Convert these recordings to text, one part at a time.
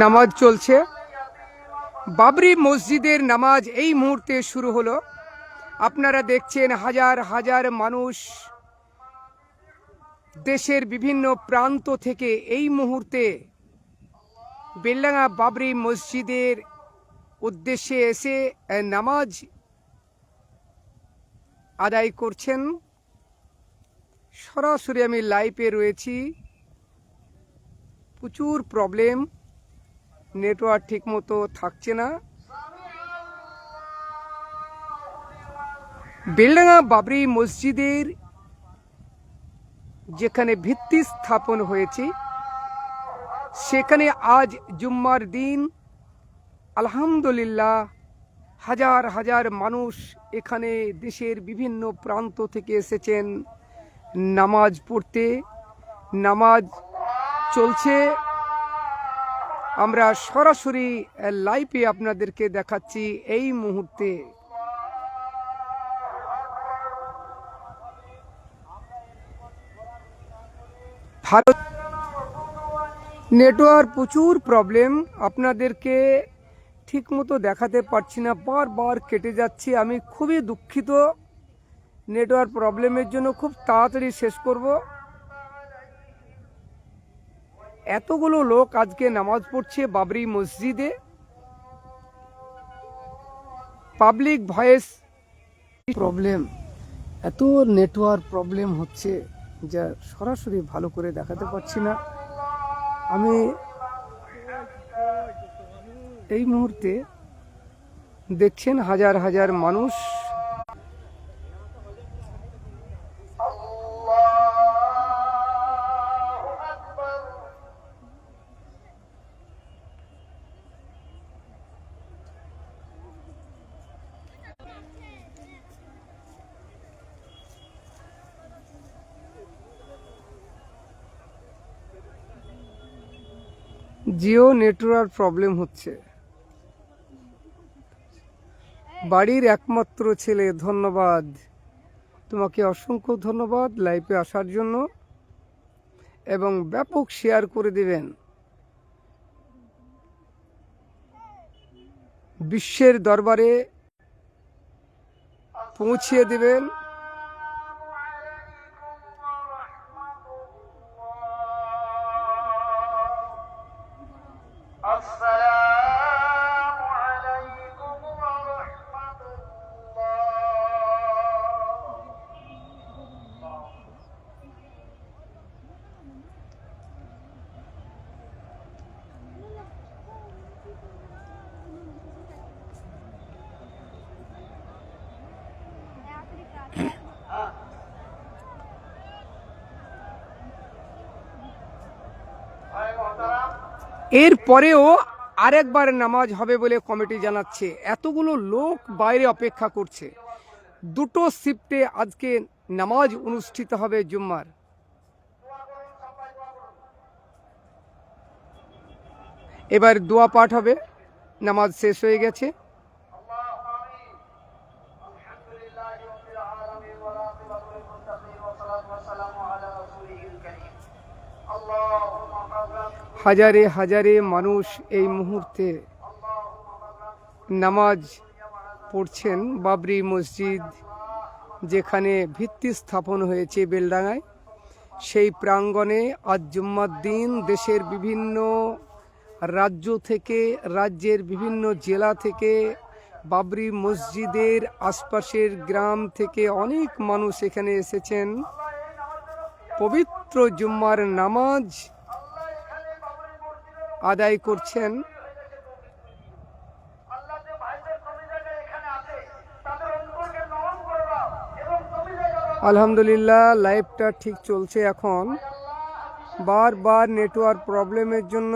নামাজ চলছে। বাবরি মসজিদের নামাজ এই মুহূর্তে শুরু হলো। আপনারা দেখছেন হাজার হাজার মানুষ দেশের বিভিন্ন প্রান্ত থেকে এই মুহূর্তে বেলডাঙ্গা বাবরি মসজিদের উদ্দেশ্যে এসে নামাজ আদায় করছেন। সরাসরি আমি লাইভে রয়েছি। প্রচুর প্রবলেম, নেটওয়ার্ক ঠিকমতো থাকছে না। বেলডাঙ্গা বাবরি মসজিদের যেখানে ভিত্তি স্থাপন হয়েছে সেখানে আজ জুম্মার দিন আলহামদুলিল্লাহ হাজার হাজার মানুষ এখানে দেশের বিভিন্ন প্রান্ত থেকে এসেছেন নামাজ পড়তে। নামাজ চলছে, আমরা সরাসরি লাইভে আপনাদেরকে দেখাচ্ছি এই মুহূর্তে। ভারত নেটওয়ার্ক প্রচুর প্রবলেম, আপনাদেরকে ঠিকমতো দেখাতে পারছি না, বারবার কেটে যাচ্ছে। আমি খুবই দুঃখিত নেটওয়ার্ক প্রবলেমের জন্য। খুব তাড়াতাড়ি শেষ করব। এতগুলো লোক আজকে নামাজ পড়ছে বাবরি মসজিদে। পাবলিক ভয়েস প্রবলেম, এত নেটওয়ার্ক প্রবলেম হচ্ছে যা সরাসরি ভালো করে দেখাতে পারছি না। আমি এই মুহূর্তে দেখছেন হাজার হাজার মানুষ জিও নেটওয়ার্ক প্রবলেম হচ্ছে। বাড়ির একমাত্র ছেলে, ধন্যবাদ তোমাকে, অসংখ্য ধন্যবাদ লাইভে আসার জন্য এবং ব্যাপক শেয়ার করে দিবেন, বিশ্বের দরবারে পৌঁছিয়ে দিবেন। এরপরেও আরেকবার নামাজ হবে বলে কমিটি জানাচ্ছে। এতগুলো লোক বাইরে অপেক্ষা করছে। দুটো শিফটে আজকে নামাজ অনুষ্ঠিত হবে জুম্মার। এবার দোয়া পাঠ হবে, নামাজ শেষ হয়ে গেছে। হাজারে হাজারে মানুষ এই মুহূর্তে নামাজ পড়ছেন বাবরি মসজিদ যেখানে ভিত্তি স্থাপন হয়েছে বেলডাঙ্গায়, সেই প্রাঙ্গণে আজ জুম্মার দিন দেশের বিভিন্ন রাজ্য থেকে, রাজ্যের বিভিন্ন জেলা থেকে, বাবরি মসজিদের আশপাশের গ্রাম থেকে অনেক মানুষ এখানে এসেছেন পবিত্র জুম্মার নামাজ আদায় করছেন। আলহামদুলিল্লাহ লাইভটা ঠিক চলছে। এখন বারবার নেটওয়ার্ক প্রবলেমের জন্য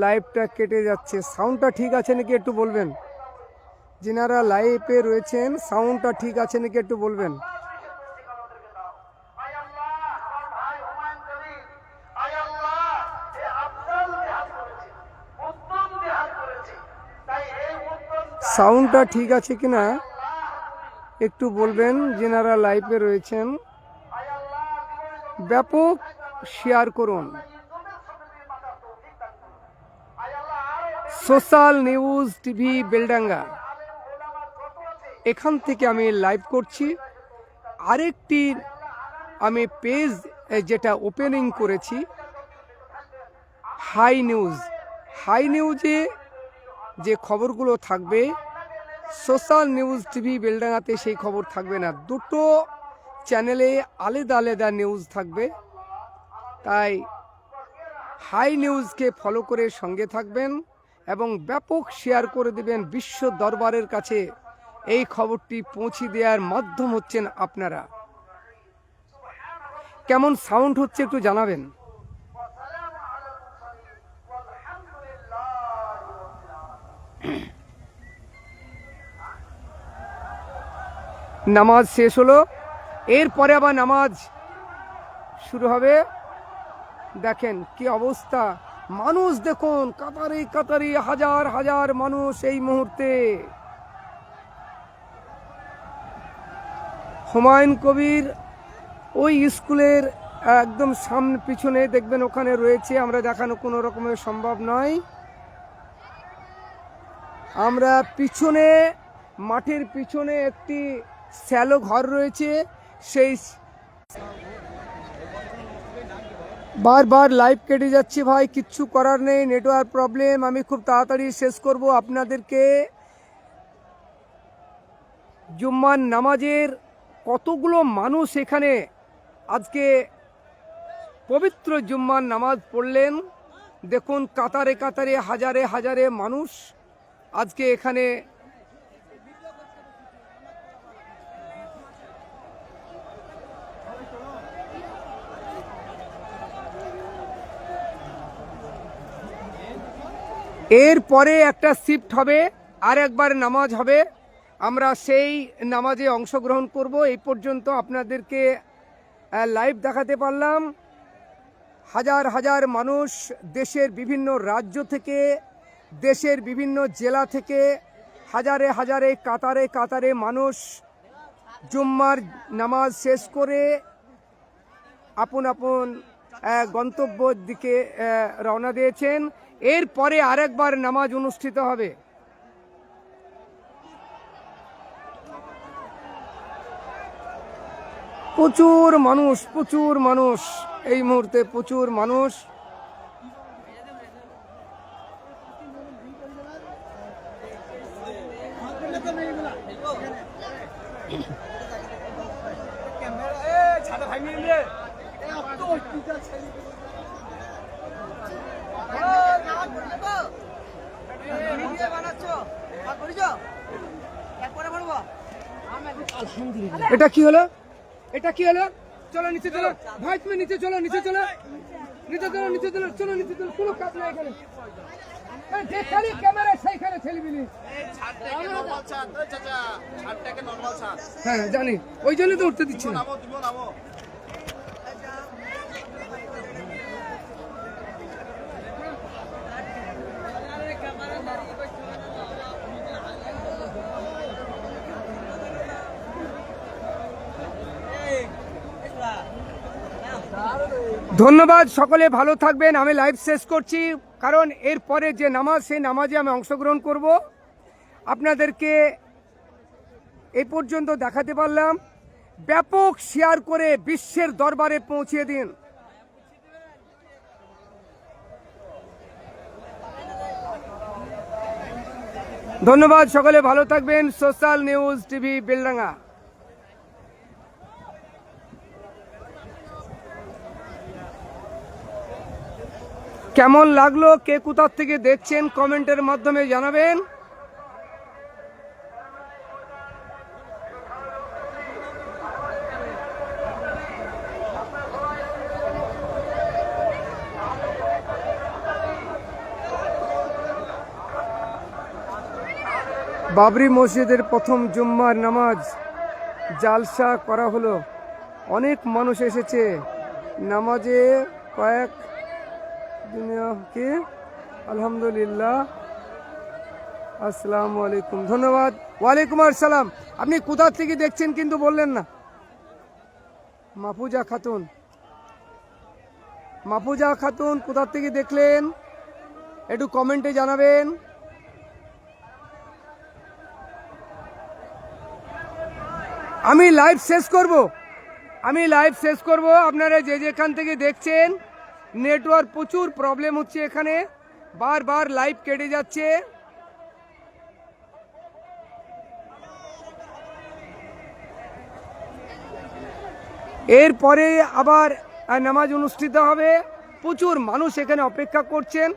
লাইভটা কেটে যাচ্ছে। সাউন্ডটা ঠিক আছে নাকি একটু বলবেন, যিনারা লাইভে রয়েছেন সাউন্ডটা ঠিক আছে নাকি একটু বলবেন। সাউন্ডটা ঠিক আছে কিনা একটু বলবেন যিনারা লাইভে রয়েছেন। ব্যাপক শেয়ার করুন। সোশ্যাল নিউজ টিভি বেলডাঙ্গা, এখান থেকে আমি লাইভ করছি। আরেকটি আমি পেজ যেটা ওপেনিং করেছি, হাই নিউজ। হাই নিউজে যে খবরগুলো থাকবে সোশ্যাল নিউজ টিভি বেলডাঙ্গাতে সেই খবর থাকবে না। দুটো চ্যানেলে আলাদা আলাদা নিউজ থাকবে, তাই হাই নিউজকে ফলো করে সঙ্গে থাকবেন এবং ব্যাপক শেয়ার করে দেবেন। বিশ্ব দরবারের কাছে এই খবরটি পৌঁছে দেওয়ার মাধ্যম হচ্ছেন আপনারা। কেমন সাউন্ড হচ্ছে একটু জানাবেন। নামাজ শেষ হলো, এরপরে আবার নামাজ শুরু হবে। দেখেন কি অবস্থা, মানুষ দেখুন, কাতারি কাতারি হাজার হাজার মানুষ এই মুহূর্তে। হুমায়ুন কবির ওই স্কুলের একদম সামনে পিছনে দেখবেন ওখানে রয়েছে, আমরা দেখানো কোনো রকমের সম্ভব নয়। আমরা পিছনে মাঠের পিছনে একটি শ্যালো ঘর রয়েছে, সেই বারবার লাইভ কেটে যাচ্ছে ভাই, কিচ্ছু করার নেই, নেটওয়ার্ক প্রবলেম। আমি খুব তাড়াতাড়ি শেষ করব। আপনাদেরকে জুম্মার নামাজের কতগুলো মানুষ এখানে আজকে পবিত্র জুম্মার নামাজ পড়লেন দেখুন, কাতারে কাতারে হাজারে হাজারে মানুষ আজকে এখানে এরপরে একটা শিফট হবে, আর একবার নামাজ হবে, আমরা সেই নামাজে অংশগ্রহণ করব। এই পর্যন্ত আপনাদেরকে লাইভ দেখাতে পারলাম। হাজার হাজার মানুষ দেশের বিভিন্ন রাজ্য থেকে, দেশের বিভিন্ন জেলা থেকে হাজারে হাজারে কাতারে কাতারে মানুষ জুম্মার নামাজ শেষ করে আপন আপন গন্তব্যের দিকে রওনা দিয়েছেন। এরপরে আরেকবার নামাজ অনুষ্ঠিত হবে। প্রচুর মানুষ এই মুহূর্তে, প্রচুর মানুষ। এটা কি হলো, এটা কি হলো? চলো নিচে চলো ভাই, তুমি নিচে চলো, নিচে চলো, নিচে চলো, নিচে চলো, চলো নিচে চলো, কোনো কাজ নাই এখানে। যেখানে ক্যামেরা সেইখানে ছেলেবিলি। হ্যাঁ জানি, ওই জন্য তো উঠতে দিচ্ছি না। ধন্যবাদ, সকলে ভালো থাকবেন। আমি লাইভ শেষ করছি, কারণ এরপরে যে নামাজ, সেই নামাজে আমি অংশগ্রহণ করব। আপনাদেরকে এই পর্যন্ত দেখাতে পারলাম। ব্যাপক শেয়ার করে বিশ্বের দরবারে পৌঁছে দিন। ধন্যবাদ, সকলে ভালো থাকবেন। Social news TV Beldanga. কেমন লাগলো, কে কোথা থেকে দেখছেন কমেন্টের মাধ্যমে জানাবেন। বাবরি মসজিদের প্রথম জুম্মার নামাজ জালসা করা হলো, অনেক মানুষ এসেছে নামাজে। কয়েক কি আলহামদুলিল্লাহ। আসসালামু আলাইকুম, ধন্যবাদ। ওয়ালাইকুম আসসালাম। আপনি কোথা থেকে দেখছেন কিন্তু বললেন না। মাহফুজা খাতুন, মাহফুজা খাতুন কোথা থেকে দেখলেন একটু কমেন্টে জানাবেন। আমি লাইভ শেষ করব আপনারা যে যেখান থেকে দেখছেন নেটওয়ার্ক প্রচুর প্রবলেম হচ্ছে এখানে, বারবার লাইভ কেটে যাচ্ছে। এরপরে আবার নামাজ অনুষ্ঠিত হবে, প্রচুর মানুষ এখানে অপেক্ষা করছেন।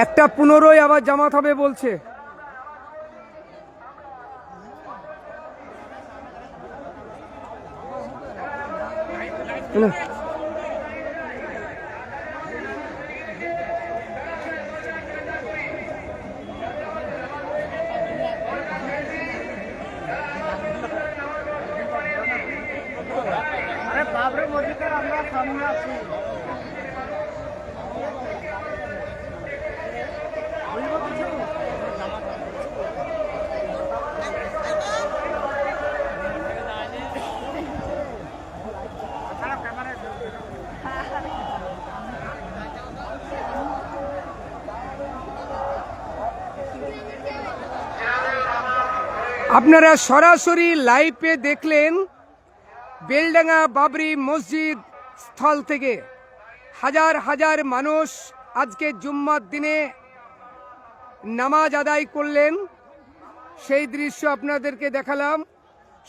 একটা 15 আবার জামাত হবে বলছে। আপনারা সরাসরি লাইভে দেখলেন বেলডাঙ্গা বাবরি মসজিদ স্থল থেকে হাজার হাজার মানুষ আজকে জুম্মার দিনে নামাজ আদায় করলেন, সেই দৃশ্য আপনাদেরকে দেখালাম।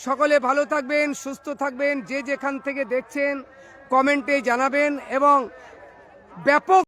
সকলে ভালো থাকবেন, সুস্থ থাকবেন, যে যেখান থেকে দেখছেন কমেন্টে জানাবেন এবং ব্যাপক